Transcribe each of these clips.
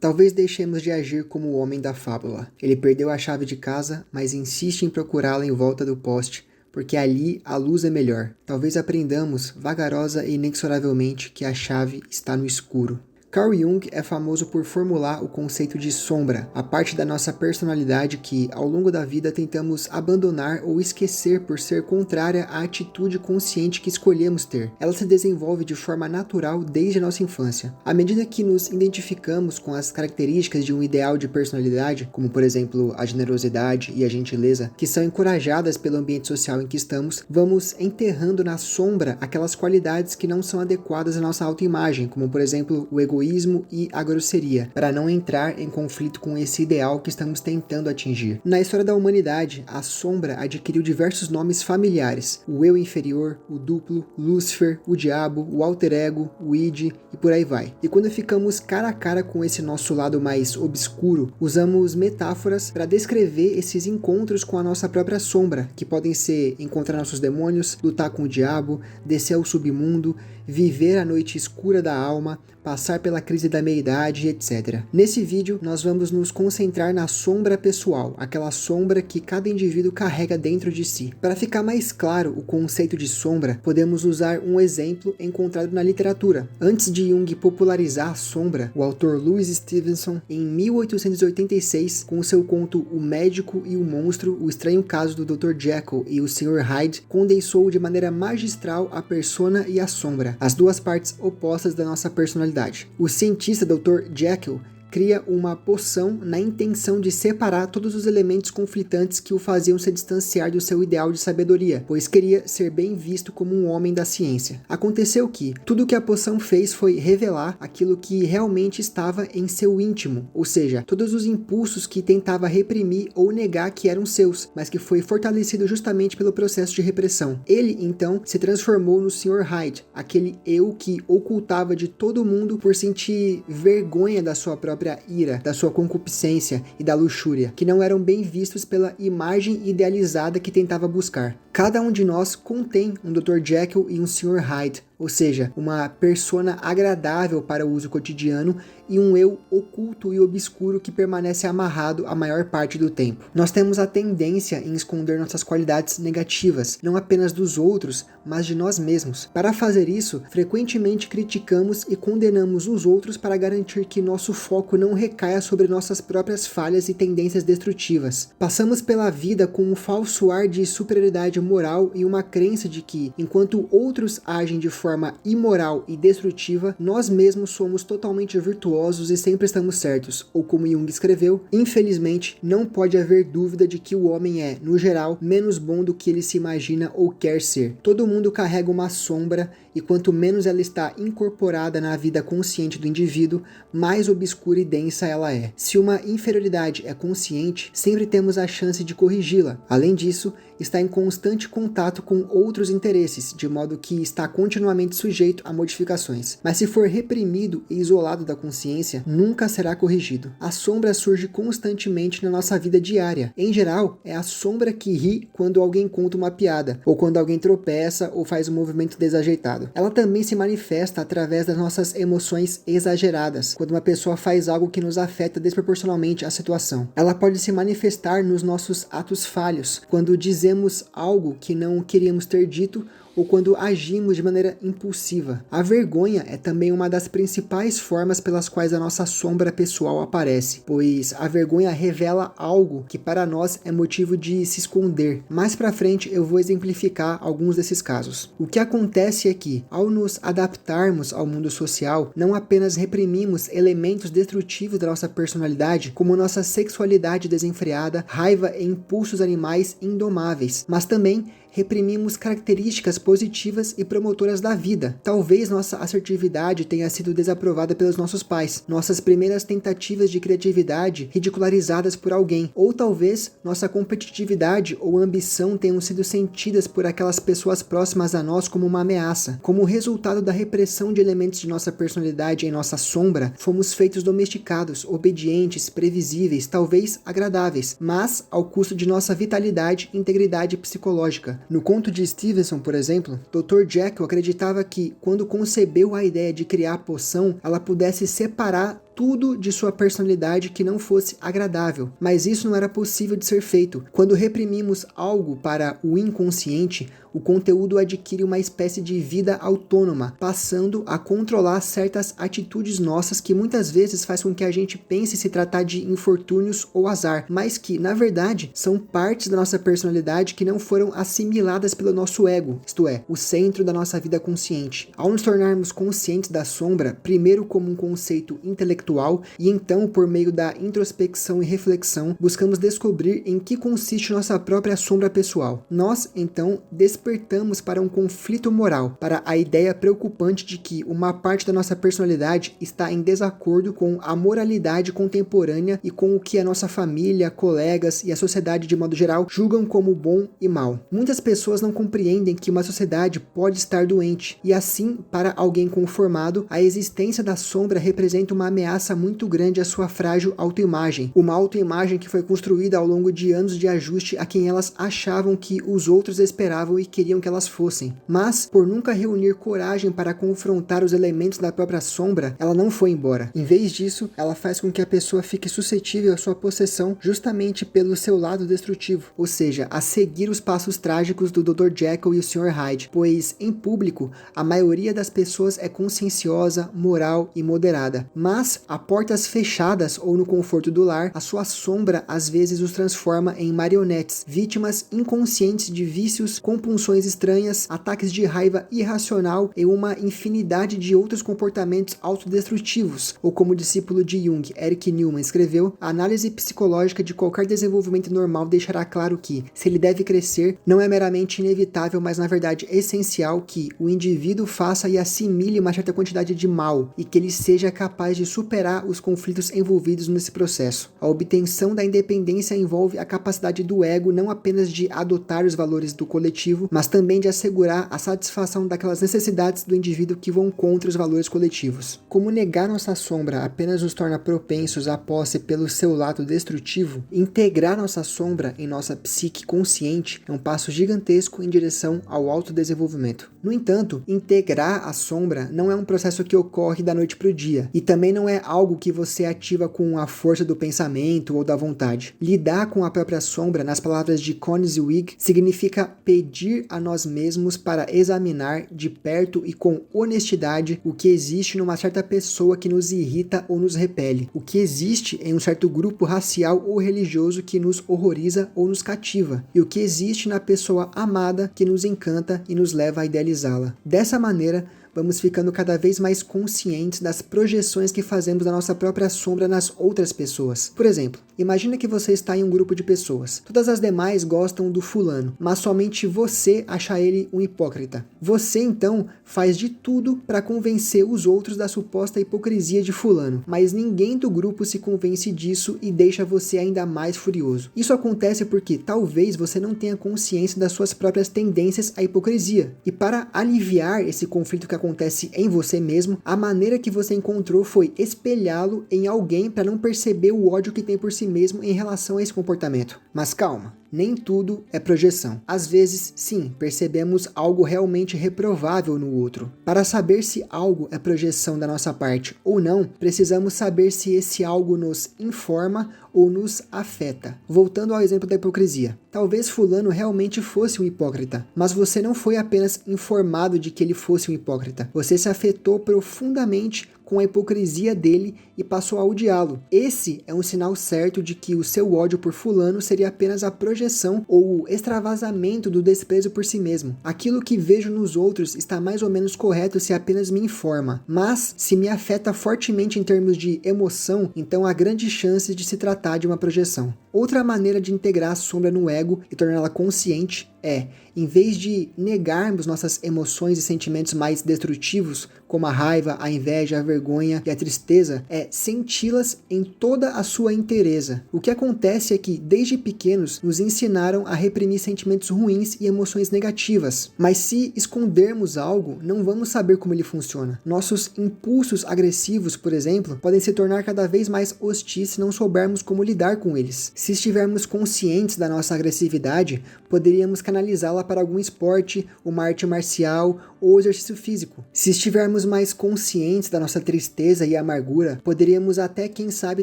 Talvez deixemos de agir como o homem da fábula. Ele perdeu a chave de casa, mas insiste em procurá-la em volta do poste, porque ali a luz é melhor. Talvez aprendamos, vagarosa e inexoravelmente, que a chave está no escuro. Carl Jung é famoso por formular o conceito de sombra, a parte da nossa personalidade que, ao longo da vida, tentamos abandonar ou esquecer por ser contrária à atitude consciente que escolhemos ter. Ela se desenvolve de forma natural desde a nossa infância. À medida que nos identificamos com as características de um ideal de personalidade, como por exemplo a generosidade e a gentileza, que são encorajadas pelo ambiente social em que estamos, vamos enterrando na sombra aquelas qualidades que não são adequadas à nossa autoimagem, como por exemplo o egoísmo e a grosseria, para não entrar em conflito com esse ideal que estamos tentando atingir. Na história da humanidade, a sombra adquiriu diversos nomes familiares: o eu inferior, o duplo, Lúcifer, o diabo, o alter ego, o id e por aí vai. E quando ficamos cara a cara com esse nosso lado mais obscuro, usamos metáforas para descrever esses encontros com a nossa própria sombra, que podem ser encontrar nossos demônios, lutar com o diabo, descer ao submundo, viver a noite escura da alma, passar pela crise da meia-idade, etc. Nesse vídeo, nós vamos nos concentrar na sombra pessoal, aquela sombra que cada indivíduo carrega dentro de si. Para ficar mais claro o conceito de sombra, podemos usar um exemplo encontrado na literatura. Antes de Jung popularizar a sombra, o autor Louis Stevenson, em 1886, com seu conto O Médico e o Monstro, o estranho caso do Dr. Jekyll e o Sr. Hyde, condensou de maneira magistral a persona e a sombra, as duas partes opostas da nossa personalidade. O cientista Dr. Jekyll cria uma poção na intenção de separar todos os elementos conflitantes que o faziam se distanciar do seu ideal de sabedoria, pois queria ser bem visto como um homem da ciência. Aconteceu que tudo o que a poção fez foi revelar aquilo que realmente estava em seu íntimo, ou seja, todos os impulsos que tentava reprimir ou negar que eram seus, mas que foi fortalecido justamente pelo processo de repressão. Ele, então, se transformou no Sr. Hyde, aquele eu que ocultava de todo mundo por sentir vergonha da sua própria ira, da sua concupiscência e da luxúria, que não eram bem vistos pela imagem idealizada que tentava buscar. Cada um de nós contém um Dr. Jekyll e um Sr. Hyde, ou seja, uma persona agradável para o uso cotidiano e um eu oculto e obscuro que permanece amarrado a maior parte do tempo. Nós temos a tendência em esconder nossas qualidades negativas, não apenas dos outros, mas de nós mesmos. Para fazer isso, frequentemente criticamos e condenamos os outros para garantir que nosso foco não recaia sobre nossas próprias falhas e tendências destrutivas. Passamos pela vida com um falso ar de superioridade moral e uma crença de que, enquanto outros agem de forma imoral e destrutiva, nós mesmos somos totalmente virtuosos e sempre estamos certos. Ou como Jung escreveu, infelizmente, não pode haver dúvida de que o homem é, no geral, menos bom do que ele se imagina ou quer ser. Todo mundo carrega uma sombra e quanto menos ela está incorporada na vida consciente do indivíduo, mais obscura e densa ela é. Se uma inferioridade é consciente, sempre temos a chance de corrigi-la. Além disso, está em constante contato com outros interesses, de modo que está continuamente sujeito a modificações. Mas se for reprimido e isolado da consciência, nunca será corrigido. A sombra surge constantemente na nossa vida diária. Em geral, é a sombra que ri quando alguém conta uma piada, ou quando alguém tropeça ou faz um movimento desajeitado. Ela também se manifesta através das nossas emoções exageradas, quando uma pessoa faz algo que nos afeta desproporcionalmente a situação. Ela pode se manifestar nos nossos atos falhos, quando dizemos algo que não queríamos ter dito ou quando agimos de maneira impulsiva. A vergonha é também uma das principais formas pelas quais a nossa sombra pessoal aparece, pois a vergonha revela algo que para nós é motivo de se esconder. Mais pra frente eu vou exemplificar alguns desses casos. O que acontece é que, ao nos adaptarmos ao mundo social, não apenas reprimimos elementos destrutivos da nossa personalidade, como nossa sexualidade desenfreada, raiva e impulsos animais indomáveis, mas também reprimimos características positivas e promotoras da vida. Talvez nossa assertividade tenha sido desaprovada pelos nossos pais, nossas primeiras tentativas de criatividade ridicularizadas por alguém, ou talvez nossa competitividade ou ambição tenham sido sentidas por aquelas pessoas próximas a nós como uma ameaça. Como resultado da repressão de elementos de nossa personalidade em nossa sombra, fomos feitos domesticados, obedientes, previsíveis, talvez agradáveis, mas ao custo de nossa vitalidade e integridade psicológica. No conto de Stevenson, por exemplo, Dr. Jekyll acreditava que, quando concebeu a ideia de criar a poção, ela pudesse separar tudo de sua personalidade que não fosse agradável, mas isso não era possível de ser feito. Quando reprimimos algo para o inconsciente, o conteúdo adquire uma espécie de vida autônoma, passando a controlar certas atitudes nossas que muitas vezes faz com que a gente pense se tratar de infortúnios ou azar, mas que, na verdade, são partes da nossa personalidade que não foram assimiladas pelo nosso ego, isto é, o centro da nossa vida consciente. Ao nos tornarmos conscientes da sombra, primeiro como um conceito intelectual e então, por meio da introspecção e reflexão, buscamos descobrir em que consiste nossa própria sombra pessoal. Nós, então, despertamos para um conflito moral, para a ideia preocupante de que uma parte da nossa personalidade está em desacordo com a moralidade contemporânea e com o que a nossa família, colegas e a sociedade de modo geral julgam como bom e mal. Muitas pessoas não compreendem que uma sociedade pode estar doente, e assim, para alguém conformado, a existência da sombra representa uma ameaça muito grande à sua frágil autoimagem, uma autoimagem que foi construída ao longo de anos de ajuste a quem elas achavam que os outros esperavam e queriam que elas fossem. Mas, por nunca reunir coragem para confrontar os elementos da própria sombra, ela não foi embora. Em vez disso, ela faz com que a pessoa fique suscetível à sua possessão justamente pelo seu lado destrutivo, ou seja, a seguir os passos trágicos do Dr. Jekyll e o Sr. Hyde, pois, em público, a maioria das pessoas é conscienciosa, moral e moderada, mas, a portas fechadas ou no conforto do lar, a sua sombra às vezes os transforma em marionetes, vítimas inconscientes de vícios, compulsões estranhas, ataques de raiva irracional e uma infinidade de outros comportamentos autodestrutivos, ou como o discípulo de Jung, Eric Newman, escreveu, a análise psicológica de qualquer desenvolvimento normal deixará claro que, se ele deve crescer, não é meramente inevitável, mas na verdade essencial que o indivíduo faça e assimile uma certa quantidade de mal, e que ele seja capaz de superar os conflitos envolvidos nesse processo. A obtenção da independência envolve a capacidade do ego não apenas de adotar os valores do coletivo, mas também de assegurar a satisfação daquelas necessidades do indivíduo que vão contra os valores coletivos. Como negar nossa sombra apenas nos torna propensos à posse pelo seu lado destrutivo, integrar nossa sombra em nossa psique consciente é um passo gigantesco em direção ao autodesenvolvimento. No entanto, integrar a sombra não é um processo que ocorre da noite para o dia, e também não é algo que você ativa com a força do pensamento ou da vontade. Lidar com a própria sombra, nas palavras de Connie Zweig, significa pedir a nós mesmos para examinar de perto e com honestidade o que existe numa certa pessoa que nos irrita ou nos repele, o que existe em um certo grupo racial ou religioso que nos horroriza ou nos cativa, e o que existe na pessoa amada que nos encanta e nos leva a idealizá-la. Dessa maneira, vamos ficando cada vez mais conscientes das projeções que fazemos da nossa própria sombra nas outras pessoas. Por exemplo, imagina que você está em um grupo de pessoas. Todas as demais gostam do fulano, mas somente você acha ele um hipócrita. Você, então, faz de tudo para convencer os outros da suposta hipocrisia de fulano, mas ninguém do grupo se convence disso e deixa você ainda mais furioso. Isso acontece porque talvez você não tenha consciência das suas próprias tendências à hipocrisia. E para aliviar esse conflito que acontece em você mesmo, a maneira que você encontrou foi espelhá-lo em alguém para não perceber o ódio que tem por si mesmo em relação a esse comportamento. Mas calma, nem tudo é projeção. Às vezes, sim, percebemos algo realmente reprovável no outro. Para saber se algo é projeção da nossa parte ou não, precisamos saber se esse algo nos informa ou nos afeta. Voltando ao exemplo da hipocrisia. Talvez fulano realmente fosse um hipócrita, mas você não foi apenas informado de que ele fosse um hipócrita. Você se afetou profundamente com a hipocrisia dele e passou a odiá-lo. Esse é um sinal certo de que o seu ódio por fulano seria apenas a projeção ou o extravasamento do desprezo por si mesmo. Aquilo que vejo nos outros está mais ou menos correto se apenas me informa, mas se me afeta fortemente em termos de emoção, então há grandes chances de se tratar de uma projeção. Outra maneira de integrar a sombra no ego e torná-la consciente é, em vez de negarmos nossas emoções e sentimentos mais destrutivos, como a raiva, a inveja, a vergonha e a tristeza, é senti-las em toda a sua inteireza. O que acontece é que, desde pequenos, nos ensinaram a reprimir sentimentos ruins e emoções negativas. Mas se escondermos algo, não vamos saber como ele funciona. Nossos impulsos agressivos, por exemplo, podem se tornar cada vez mais hostis se não soubermos como lidar com eles. Se estivermos conscientes da nossa agressividade, poderíamos canalizá-la para algum esporte, uma arte marcial ou exercício físico. Se estivermos mais conscientes da nossa tristeza e amargura, poderíamos até, quem sabe,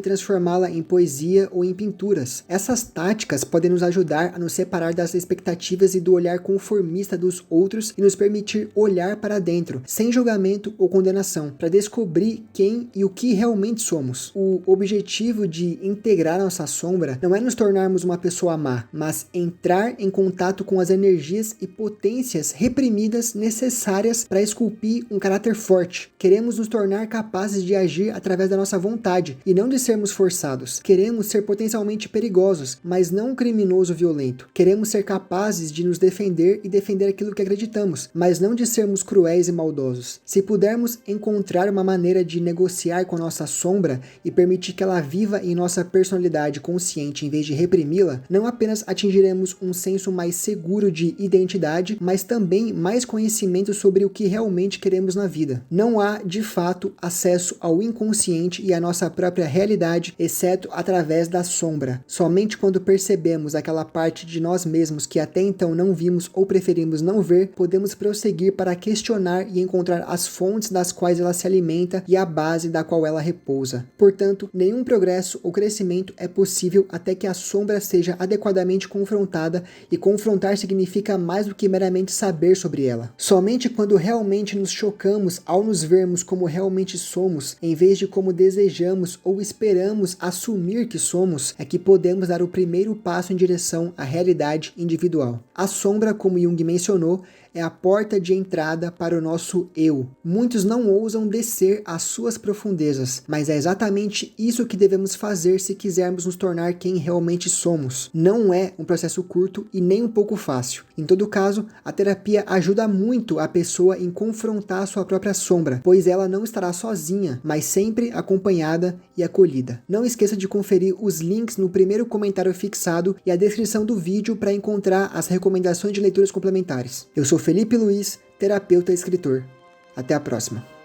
transformá-la em poesia ou em pinturas. Essas táticas podem nos ajudar a nos separar das expectativas e do olhar conformista dos outros e nos permitir olhar para dentro, sem julgamento ou condenação, para descobrir quem e o que realmente somos. O objetivo de integrar nossa sombra não é nos tornarmos uma pessoa má, mas entrar em contato com as energias e potências reprimidas necessárias para esculpir um caráter forte. Queremos nos tornar capazes de agir através da nossa vontade e não de sermos forçados. Queremos ser potencialmente perigosos, mas não um criminoso violento. Queremos ser capazes de nos defender e defender aquilo que acreditamos, mas não de sermos cruéis e maldosos. Se pudermos encontrar uma maneira de negociar com a nossa sombra e permitir que ela viva em nossa personalidade consciente em vez de reprimi-la, não apenas atingiremos um senso mais seguro de identidade, mas também mais conhecimento sobre o que realmente queremos na vida. Não há, de fato, acesso ao inconsciente e à nossa própria realidade, exceto através da sombra. Somente quando percebemos aquela parte de nós mesmos que até então não vimos ou preferimos não ver, podemos prosseguir para questionar e encontrar as fontes das quais ela se alimenta e a base da qual ela repousa. Portanto, nenhum progresso ou crescimento é possível até que a sombra seja adequadamente confrontada, e confrontar significa mais do que meramente saber sobre ela. Somente quando realmente nos chocamos ao nos vermos como realmente somos, em vez de como desejamos ou esperamos assumir que somos, é que podemos dar o primeiro passo em direção à realidade individual. A sombra, como Jung mencionou, é a porta de entrada para o nosso eu. Muitos não ousam descer às suas profundezas, mas é exatamente isso que devemos fazer se quisermos nos tornar quem realmente somos. Não é um processo curto e nem um pouco fácil. Em todo caso, a terapia ajuda muito a pessoa em confrontar a sua própria sombra, pois ela não estará sozinha, mas sempre acompanhada e acolhida. Não esqueça de conferir os links no primeiro comentário fixado e a descrição do vídeo para encontrar as recomendações de leituras complementares. Eu sou Felipe Luiz, terapeuta e escritor. Até a próxima.